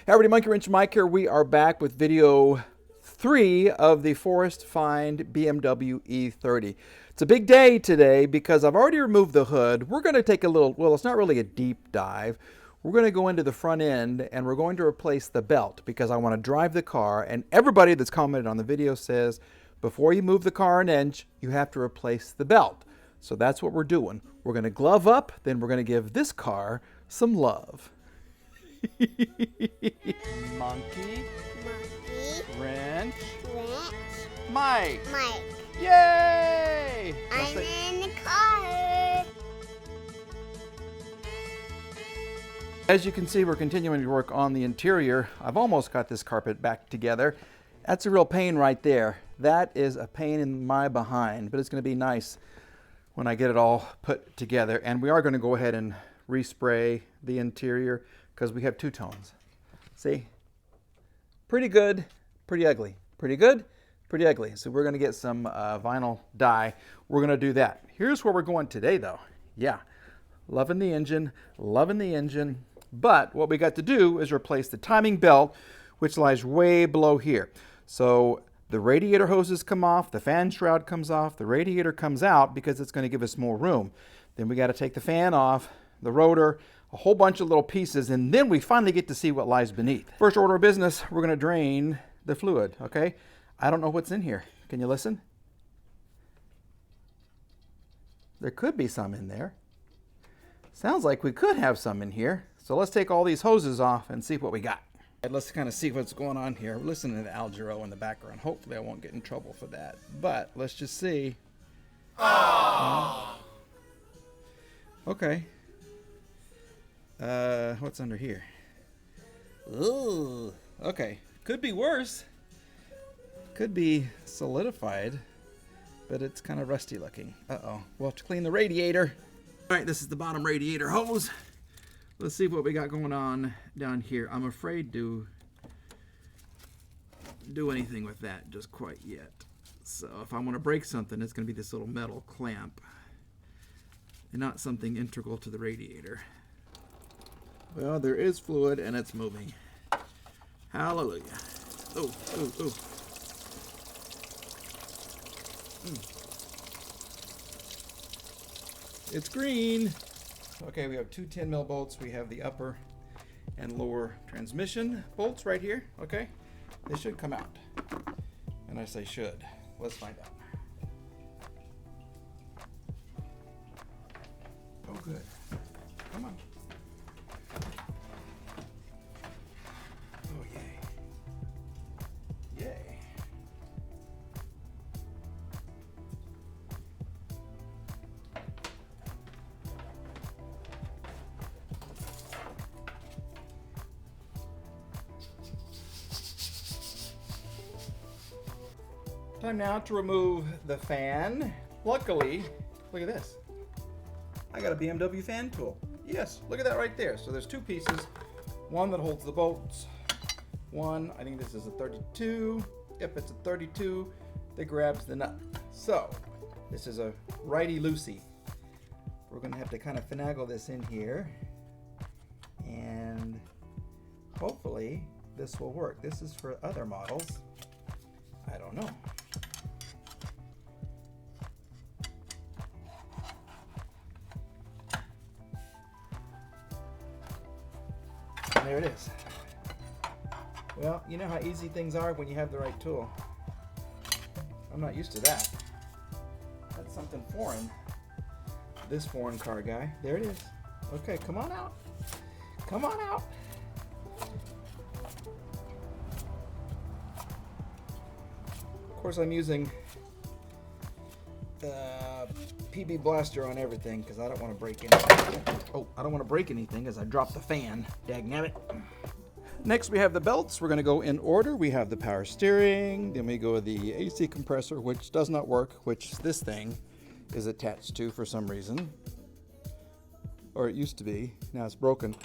Hey everybody, Monkey Wrench Mike here. We are back with video 3 of the Forest Find BMW E30. It's a big day today because I've already removed the hood. We're going to take a little, well, it's not really a deep dive. We're going to go into the front end and we're going to replace the belt because I want to drive the car, and everybody that's commented on the video says before you move the car an inch, you have to replace the belt. So that's what we're doing. We're going to glove up, then we're going to give this car some love. Monkey. Wrench. Mike. Yay! I'm in the car. As you can see, we're continuing to work on the interior. I've almost got this carpet back together. That's a real pain right there. That is a pain in my behind, but it's going to be nice when I get it all put together. And we are going to go ahead and respray the interior because we have two tones. See? Pretty good, pretty ugly. Pretty good, pretty ugly. So we're going to get some vinyl dye. We're going to do that. Here's where we're going today, though. Yeah, loving the engine, But what we got to do is replace the timing belt, which lies way below here. So the radiator hoses come off, the fan shroud comes off, the radiator comes out because it's going to give us more room. Then we got to take the fan off, the rotor, a whole bunch of little pieces, and then we finally get to see what lies beneath. First order of business, we're going to drain the fluid, okay? I don't know what's in here. Can you listen? There could be some in there. Sounds like we could have some in here. So let's take all these hoses off and see what we got. And let's kind of see what's going on here. We're listening to Al Jarreau in the background. Hopefully I won't get in trouble for that. But let's just see. Okay. What's under here? Ooh. Okay. Could be worse. Could be solidified, but it's kind of rusty looking. Uh-oh. We'll have to clean the radiator. All right, this is the bottom radiator hose. Let's see what we got going on down here. I'm afraid to do anything with that just quite yet. So if I want to break something, it's going to be this little metal clamp and not something integral to the radiator. Well, there is fluid and it's moving. Hallelujah. Oh. It's green. Okay, we have two 10 mil bolts. We have the upper and lower transmission bolts right here. Okay, they should come out. And I say should. Let's find out. Oh, good. Come on. Oh, yay. Yay. Time now to remove the fan. Luckily, look at this. I got a BMW fan tool. Yes, look at that right there. So there's two pieces. One that holds the bolts. One, I think this is a 32. If it's a 32, that grabs the nut. So this is a righty-loosey. We're going to have to kind of finagle this in here. And hopefully this will work. This is for other models. I don't know. There it is. Well, you know how easy things are when you have the right tool. I'm not used to that. That's something foreign. This foreign car guy. There it is. Okay, come on out. Come on out. Of course, I'm using PB Blaster on everything because I don't want to break anything. Oh, I don't want to break anything as I drop the fan. Dagnabbit. Next, we have the belts. We're going to go in order. We have the power steering. Then we go with the AC compressor, which does not work, which this thing is attached to for some reason. Or it used to be. Now it's broken.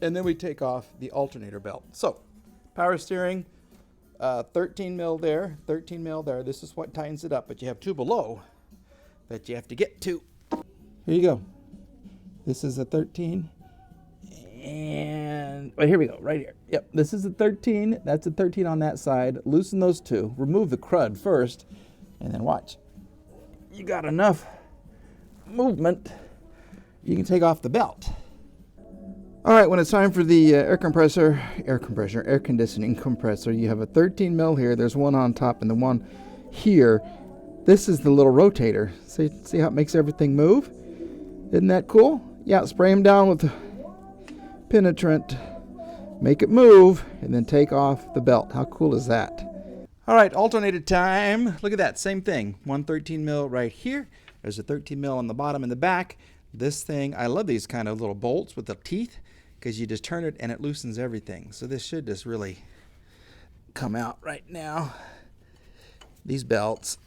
And then we take off the alternator belt. So, power steering, 13 mil there, 13 mil there. This is what tightens it up, but you have two below that you have to get to. Here you go. This is a 13, And here we go, right here. Yep, this is a 13. That's a 13 on that side. Loosen those two. Remove the crud first, and then watch. You got enough movement, you can take off the belt. All right, when it's time for the air conditioning compressor, you have a 13 mil here. There's one on top and the one here. This is the little rotator. See how it makes everything move? Isn't that cool? Yeah, spray them down with penetrant, make it move, and then take off the belt. How cool is that? All right, alternated time. Look at that, same thing. One 13 mil right here. There's a 13 mil on the bottom and the back. This thing, I love these kind of little bolts with the teeth, because you just turn it and it loosens everything. So this should just really come out right now. These belts,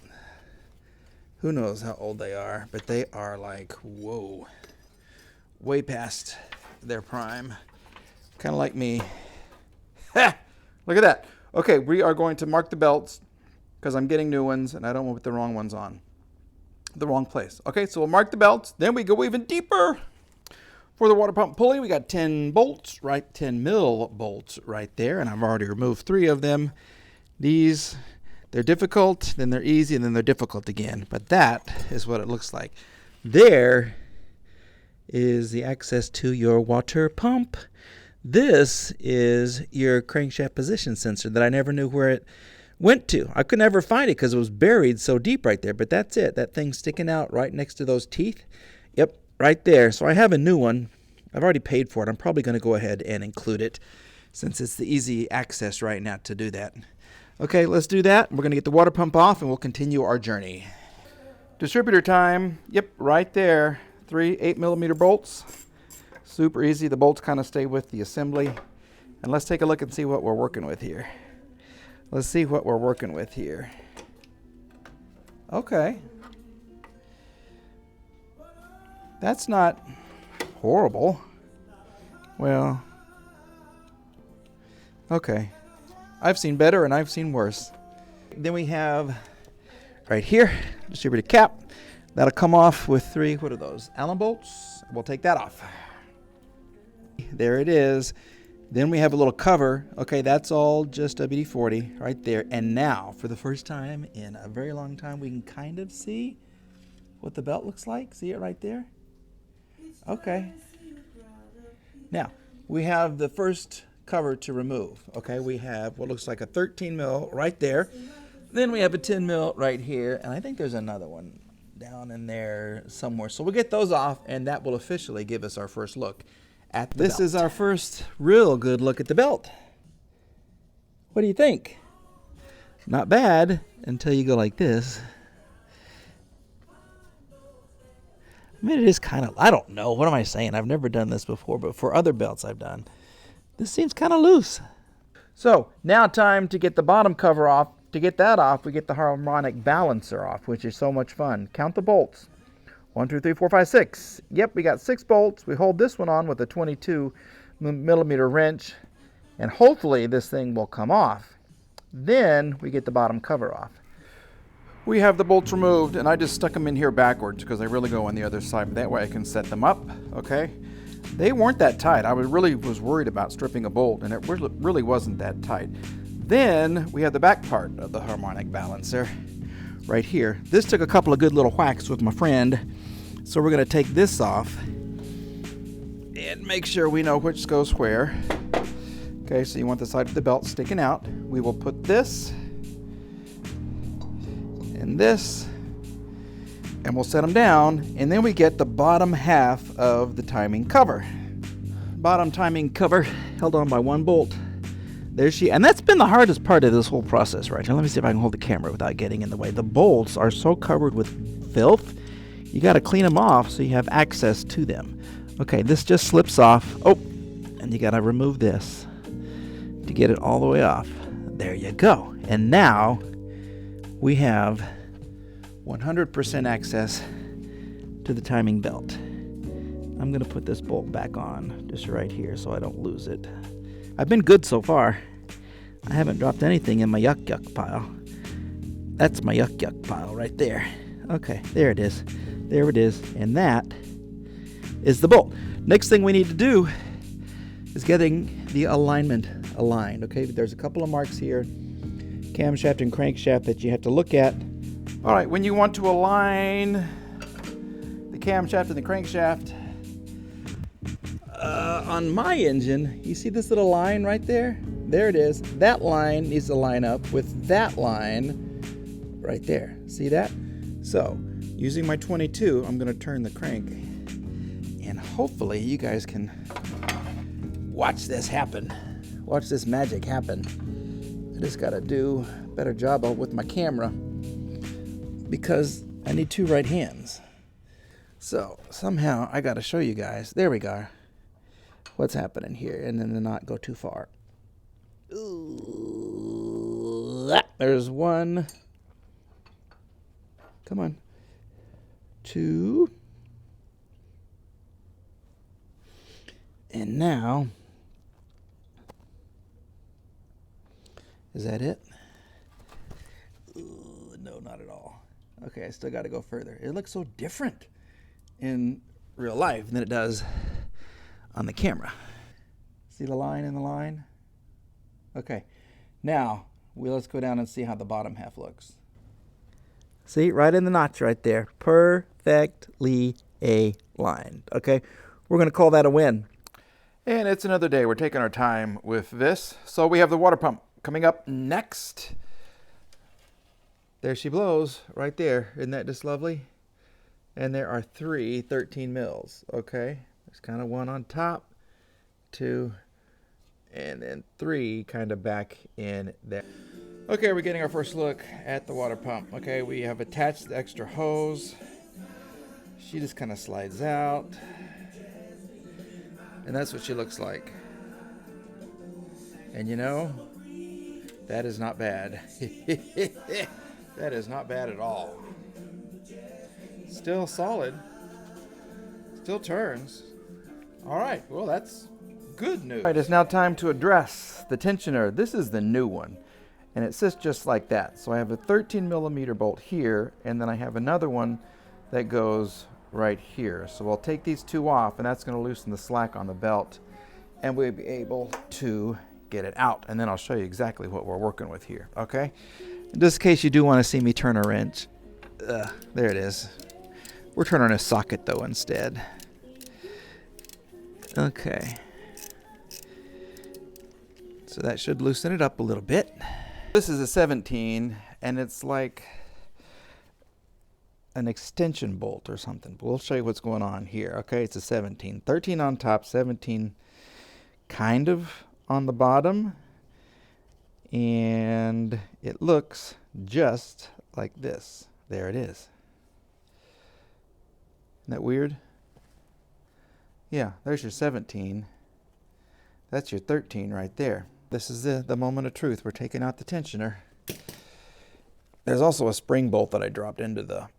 who knows how old they are, but they are like, whoa, way past their prime. Kind of like me. Ha! Look at that. Okay, we are going to mark the belts because I'm getting new ones and I don't want to put the wrong ones on. The wrong place. Okay, so we'll mark the belts. Then we go even deeper. For the water pump pulley, we got 10 bolts, right? 10 mil bolts right there, and I've already removed 3 of them. These, they're difficult, then they're easy, and then they're difficult again. But that is what it looks like. There is the access to your water pump. This is your crankshaft position sensor that I never knew where it went to. I could never find it because it was buried so deep right there, but that's it. That thing sticking out right next to those teeth. Yep. Right there. So I have a new one. I've already paid for it. I'm probably going to go ahead and include it since it's the easy access right now to do that. Okay, let's do that. We're going to get the water pump off and we'll continue our journey. Distributor time. Yep, right there. 3 8mm bolts. Super easy. The bolts kind of stay with the assembly. And let's take a look and see what we're working with here. Let's see what we're working with here. Okay. That's not horrible. Well, okay. I've seen better and I've seen worse. Then we have right here, distributor cap. That'll come off with 3, what are those? Allen bolts. We'll take that off. There it is. Then we have a little cover. Okay, that's all just WD-40 right there. And now, for the first time in a very long time, we can kind of see what the belt looks like. See it right there? Okay. Now, we have the first cover to remove. Okay, we have what looks like a 13 mil right there. Then we have a 10 mil right here. And I think there's another one down in there somewhere. So we'll get those off, and that will officially give us our first look at the belt. This is our first real good look at the belt. What do you think? Not bad until you go like this. I mean, it is kind of, I don't know. What am I saying? I've never done this before, but for other belts I've done, this seems kind of loose. So now time to get the bottom cover off. To get that off, we get the harmonic balancer off, which is so much fun. Count the bolts. 1, 2, 3, 4, 5, 6. Yep, we got 6 bolts. We hold this one on with a 22mm wrench, and hopefully this thing will come off. Then we get the bottom cover off. We have the bolts removed, and I just stuck them in here backwards because they really go on the other side. That way I can set them up, okay? They weren't that tight. I really was worried about stripping a bolt, and it really wasn't that tight. Then we have the back part of the harmonic balancer right here. This took a couple of good little whacks with my friend, so we're going to take this off and make sure we know which goes where. Okay, so you want the side of the belt sticking out. We will put this and this, and we'll set them down, and then we get the bottom half of the timing cover. Bottom timing cover held on by 1 bolt. There she, and that's been the hardest part of this whole process right here. Let me see if I can hold the camera without getting in the way. The bolts are so covered with filth, you got to clean them off so you have access to them. Okay, this just slips off. Oh, and you got to remove this to get it all the way off. There you go. And now we have 100% access to the timing belt. I'm going to put this bolt back on just right here so I don't lose it. I've been good so far. I haven't dropped anything in my yuck pile. That's my yuck pile right there. Okay, there it is. There it is. And that is the bolt. Next thing we need to do is getting the alignment aligned. Okay, there's a couple of marks here, camshaft and crankshaft, that you have to look at. All right, when you want to align the camshaft and the crankshaft on my engine, you see this little line right there? There it is. That line needs to line up with that line right there. See that? So, using my 22, I'm going to turn the crank, and hopefully you guys can watch this happen. Watch this magic happen. I just got to do a better job with my camera because I need two right hands. So, somehow I got to show you guys. There we go. What's happening here, and then to not go too far. Ooh, there's one. Come on. Two. And now, is that it? Ooh, no, not at all. Okay, I still got to go further. It looks so different in real life than it does on the camera. See the line in the line? Okay, now let's go down and see how the bottom half looks. See, right in the notch right there. Perfectly aligned. Okay, we're going to call that a win. And it's another day. We're taking our time with this. So we have the water pump coming up next. There she blows right there. Isn't that just lovely? And there are 3 13 mils. Okay, there's kind of one on top, 2, and then 3 kind of back in there. Okay, we're getting our first look at the water pump. Okay, we have attached the extra hose. She just kind of slides out. And that's what she looks like. And you know, that is not bad. That is not bad at all. Still solid. Still turns. All right, well, that's good news. All right, it's now time to address the tensioner. This is the new one, and it sits just like that. So I have a 13 millimeter bolt here, and then I have another one that goes right here. So I'll take these 2 off, and that's going to loosen the slack on the belt, and we'll be able to get it out. And then I'll show you exactly what we're working with here, okay? Just in case you do want to see me turn a wrench. There it is. We're turning a socket, though, instead. Okay. So that should loosen it up a little bit. This is a 17, and it's like an extension bolt or something. But we'll show you what's going on here. Okay, it's a 17. 13 on top, 17 kind of on the bottom. And it looks just like this. There it is. Isn't that weird? Yeah, there's your 17. That's your 13 right there. This is the moment of truth. We're taking out the tensioner. There's also a spring bolt that I dropped into the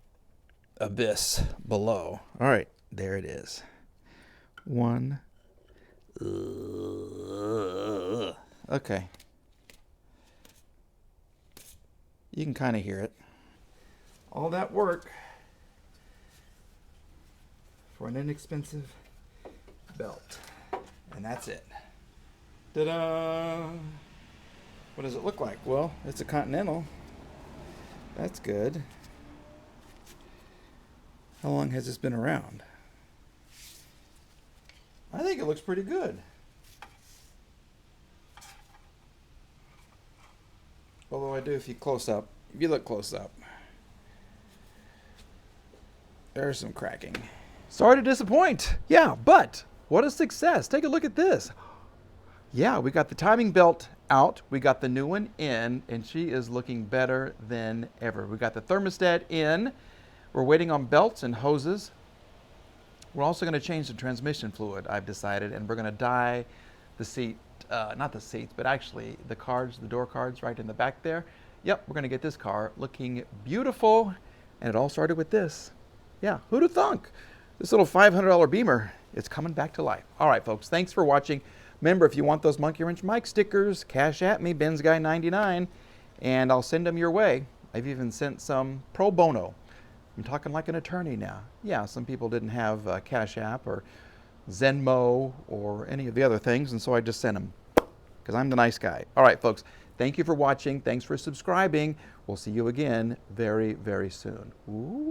abyss below. All right, there it is. 1. Okay. You can kind of hear it. All that work for an inexpensive belt. And that's it. Ta-da! What does it look like? Well, it's a Continental. That's good. How long has this been around? I think it looks pretty good. Although I do, if you look close up, there's some cracking. Sorry to disappoint. Yeah, but what a success. Take a look at this. Yeah, we got the timing belt out. We got the new one in, and she is looking better than ever. We got the thermostat in. We're waiting on belts and hoses. We're also going to change the transmission fluid, I've decided, and we're going to dye the seat, not the seats, but actually the cards, the door cards right in the back there. Yep, we're going to get this car looking beautiful, and it all started with this. Yeah, who'd have thunk? This little $500 Beamer, it's coming back to life. All right, folks, thanks for watching. Remember, if you want those Monkey Wrench Mike stickers, cash at me, BensGuy99, and I'll send them your way. I've even sent some pro bono. I'm talking like an attorney now. Yeah, some people didn't have Cash App or Venmo or any of the other things, and so I just sent them because I'm the nice guy. All right, folks, thank you for watching. Thanks for subscribing. We'll see you again very, very soon. Ooh.